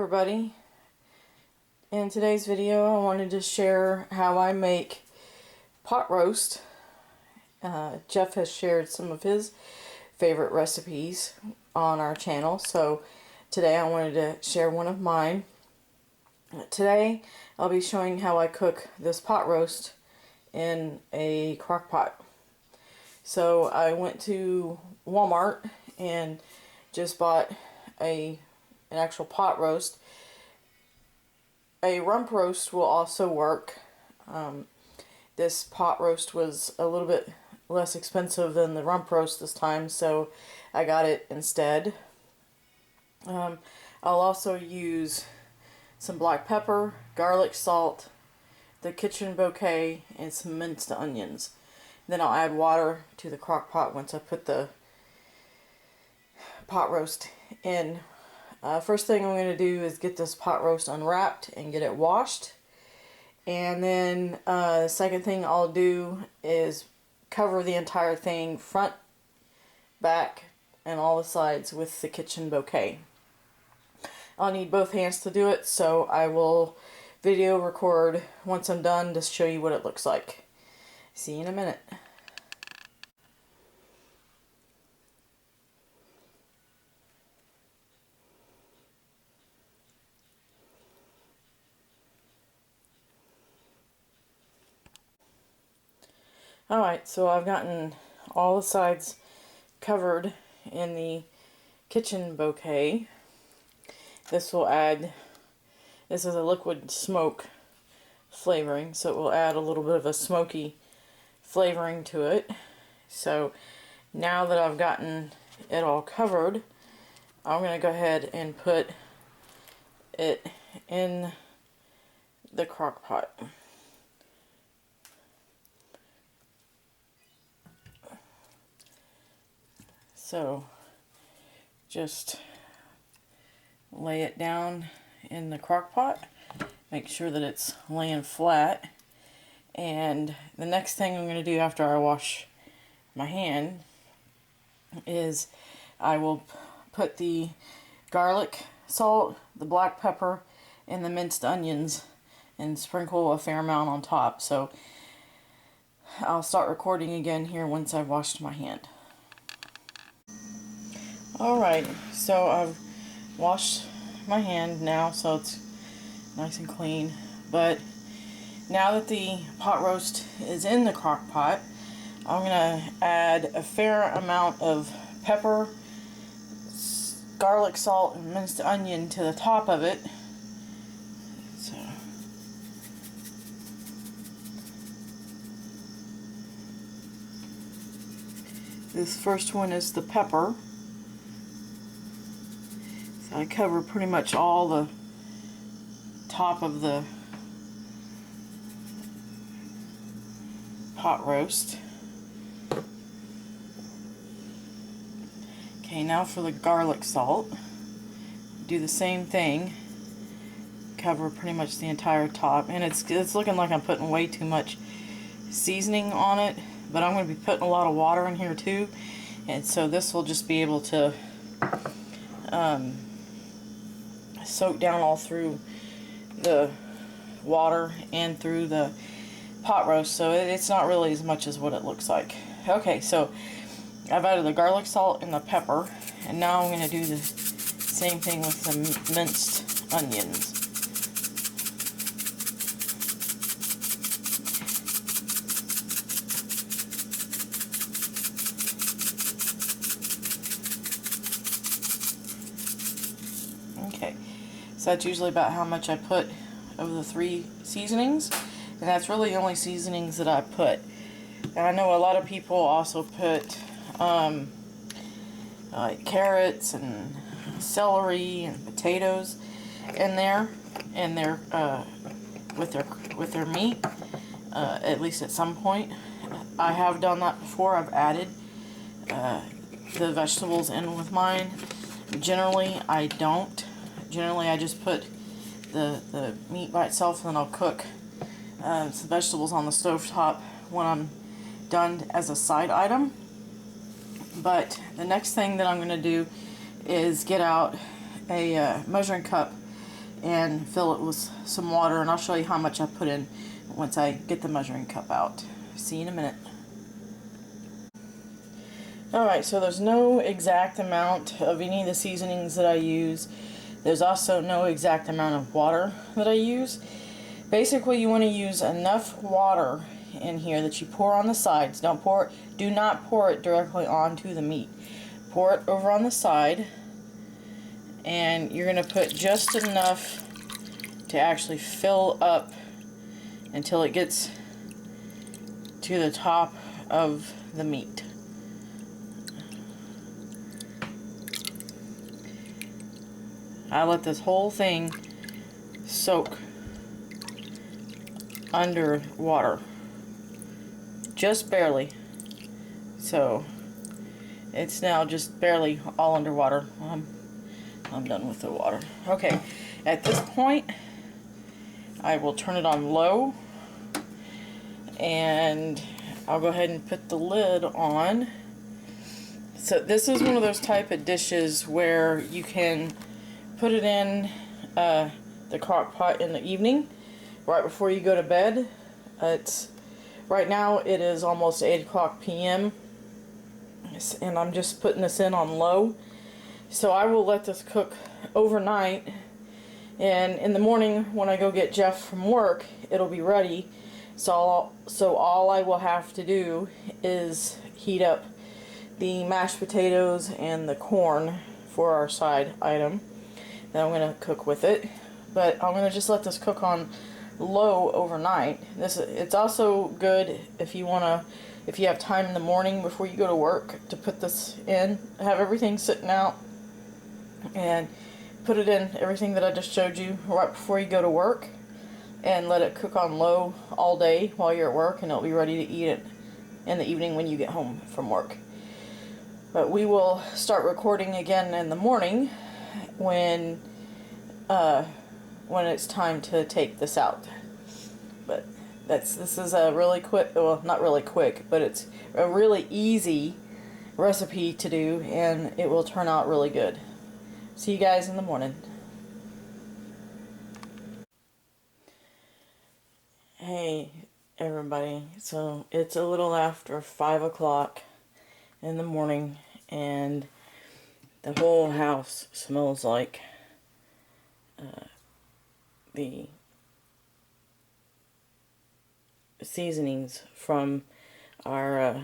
everybody. In today's video I wanted to share how I make pot roast. Jeff has shared some of his favorite recipes on our channel, so today I wanted to share one of mine. Today I'll be showing how I cook this pot roast in a crock pot. So I went to Walmart and just bought an actual pot roast. A rump roast will also work. This pot roast was a little bit less expensive than the rump roast this time, so I got it instead. I'll also use some black pepper, garlic salt, the kitchen bouquet, and some minced onions. Then I'll add water to the crock pot once I put the pot roast in. First thing I'm going to do is get this pot roast unwrapped and get it washed. And then the second thing I'll do is cover the entire thing, front, back, and all the sides with the kitchen bouquet. I'll need both hands to do it, so I will video record once I'm done to show you what it looks like. See you in a minute. Alright, so I've gotten all the sides covered in the kitchen bouquet. This is a liquid smoke flavoring, so it will add a little bit of a smoky flavoring to it. So now that I've gotten it all covered, I'm going to go ahead and put it in the crock pot. So just lay it down in the crock pot, make sure that it's laying flat, and the next thing I'm going to do after I wash my hand is I will put the garlic, salt, the black pepper, and the minced onions and sprinkle a fair amount on top. So I'll start recording again here once I've washed my hand. Alright, so I've washed my hand now, so it's nice and clean. But now that the pot roast is in the crock pot, I'm going to add a fair amount of pepper, garlic, salt, and minced onion to the top of it. So this first one is the pepper. I cover pretty much all the top of the pot roast. Okay, now for the garlic salt. Do the same thing. Cover pretty much the entire top, and it's looking like I'm putting way too much seasoning on it, but I'm going to be putting a lot of water in here too, and so this will just be able to soak down all through the water and through the pot roast, so it's not really as much as what it looks like. Okay, so I've added the garlic, salt, and the pepper, and now I'm going to do the same thing with the minced onions. Okay, so that's usually about how much I put of the 3 seasonings, and that's really the only seasonings that I put. And I know a lot of people also put like carrots and celery and potatoes in there, and with their meat, at least at some point. I have done that before. I've added the vegetables in with mine. Generally, I don't. Generally, I just put the meat by itself, and then I'll cook some vegetables on the stovetop when I'm done as a side item. But the next thing that I'm going to do is get out a measuring cup and fill it with some water, and I'll show you how much I put in once I get the measuring cup out. See you in a minute. Alright, so there's no exact amount of any of the seasonings that I use. There's also no exact amount of water that I use. Basically, you want to use enough water in here that you pour on the sides. Do not pour it directly onto the meat. Pour it over on the side, and you're going to put just enough to actually fill up until it gets to the top of the meat. I let this whole thing soak under water, just barely. So it's now just barely all underwater. I'm done with the water. Okay, at this point I will turn it on low, and I'll go ahead and put the lid on. So this is one of those type of dishes where you can put it in the crock pot in the evening, right before you go to bed. Right now it is almost 8 o'clock p.m. and I'm just putting this in on low. So I will let this cook overnight, and in the morning when I go get Jeff from work, it'll be ready. So all I will have to do is heat up the mashed potatoes and the corn for our side item that I'm going to cook with it. But I'm going to just let this cook on low overnight. It's also good if you have time in the morning before you go to work to put this in, have everything sitting out, and put it in everything that I just showed you right before you go to work, and let it cook on low all day while you're at work, and it'll be ready to eat it in the evening when you get home from work. But we will start recording again in the morning when it's time to take this out. But this is a really quick, well, not really quick, but it's a really easy recipe to do, and it will turn out really good. See you guys in the morning. Hey everybody, so it's a little after 5 o'clock in the morning, and the whole house smells like the seasonings from our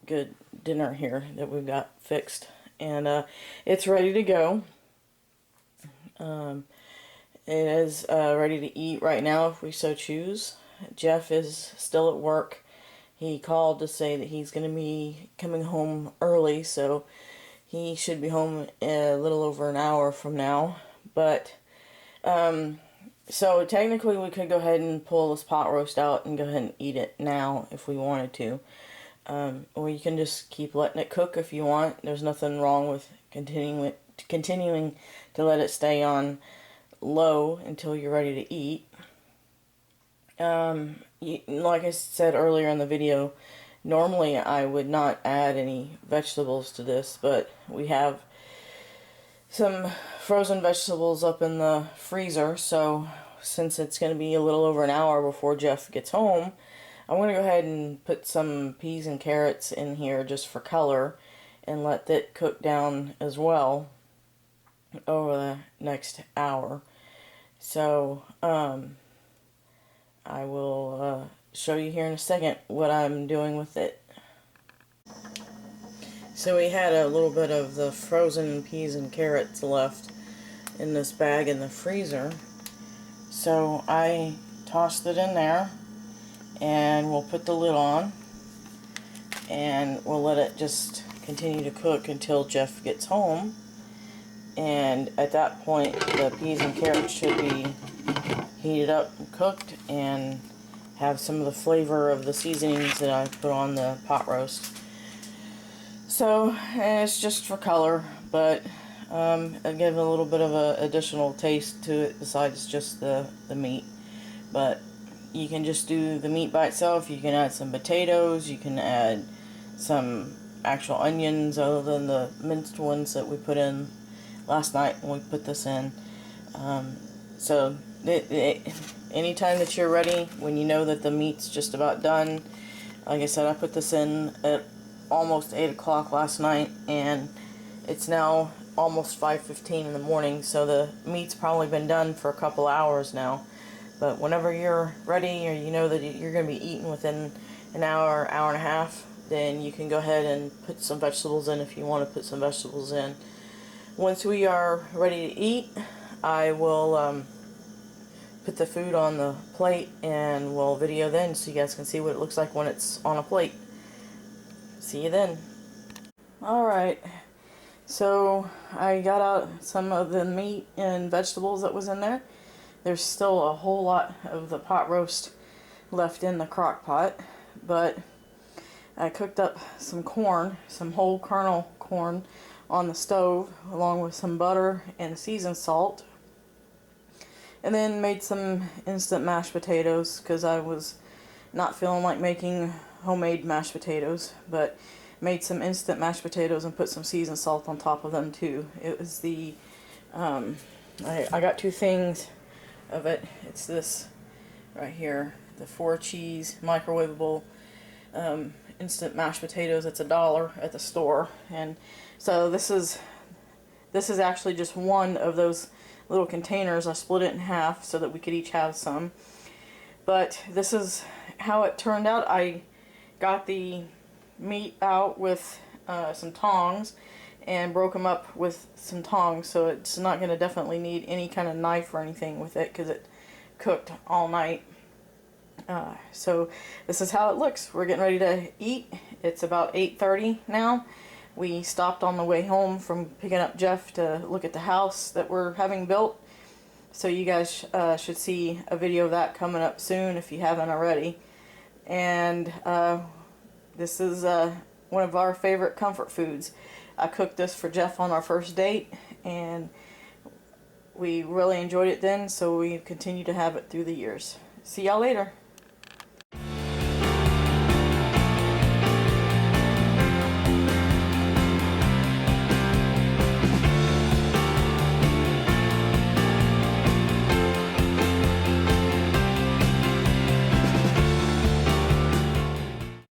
good dinner here that we've got fixed, and it's ready to go. It is ready to eat right now if we so choose. Jeff is still at work. He called to say that he's going to be coming home early, so he should be home a little over an hour from now. But so technically we could go ahead and pull this pot roast out and go ahead and eat it now if we wanted to. Or you can just keep letting it cook if you want. There's nothing wrong with continuing to let it stay on low until you're ready to eat. Like I said earlier in the video, normally I would not add any vegetables to this, but we have some frozen vegetables up in the freezer, so since it's going to be a little over an hour before Jeff gets home, I'm going to go ahead and put some peas and carrots in here just for color and let that cook down as well over the next hour. So I will show you here in a second what I'm doing with it. So we had a little bit of the frozen peas and carrots left in this bag in the freezer, so I tossed it in there, and we'll put the lid on, and we'll let it just continue to cook until Jeff gets home. And at that point the peas and carrots should be heated up and cooked and have some of the flavor of the seasonings that I put on the pot roast. So, and it's just for color, but it gives a little bit of an additional taste to it besides just the meat. But you can just do the meat by itself. You can add some potatoes, you can add some actual onions other than the minced ones that we put in last night when we put this in. So anytime that you're ready, when you know that the meat's just about done, like I said, I put this in at almost 8 o'clock last night, and it's now almost 5:15 in the morning, so the meat's probably been done for a couple hours now. But whenever you're ready, or you know that you're going to be eating within an hour, hour and a half, then you can go ahead and put some vegetables in if you want to put some vegetables in. Once we are ready to eat, I will put the food on the plate and we'll video then so you guys can see what it looks like when it's on a plate. See you then. Alright, so I got out some of the meat and vegetables that was in there. There's still a whole lot of the pot roast left in the crock pot, but I cooked up some corn, some whole kernel corn on the stove, along with some butter and seasoned salt, and then made some instant mashed potatoes because I was not feeling like making homemade mashed potatoes, but made some instant mashed potatoes and put some seasoned salt on top of them too. It was the I got two things of it. It's this right here, the 4 cheese microwavable instant mashed potatoes. It's $1 at the store, and so this is actually just one of those little containers. I split it in half so that we could each have some, but this is how it turned out. I got the meat out with some tongs and broke them up with some tongs, so it's not going to definitely need any kind of knife or anything with it because it cooked all night. So this is how it looks. We're getting ready to eat. It's about 8:30 now. We stopped on the way home from picking up Jeff to look at the house that we're having built, so you guys should see a video of that coming up soon if you haven't already. And this is one of our favorite comfort foods. I cooked this for Jeff on our first date, and we really enjoyed it then, so we continue to have it through the years. See y'all later.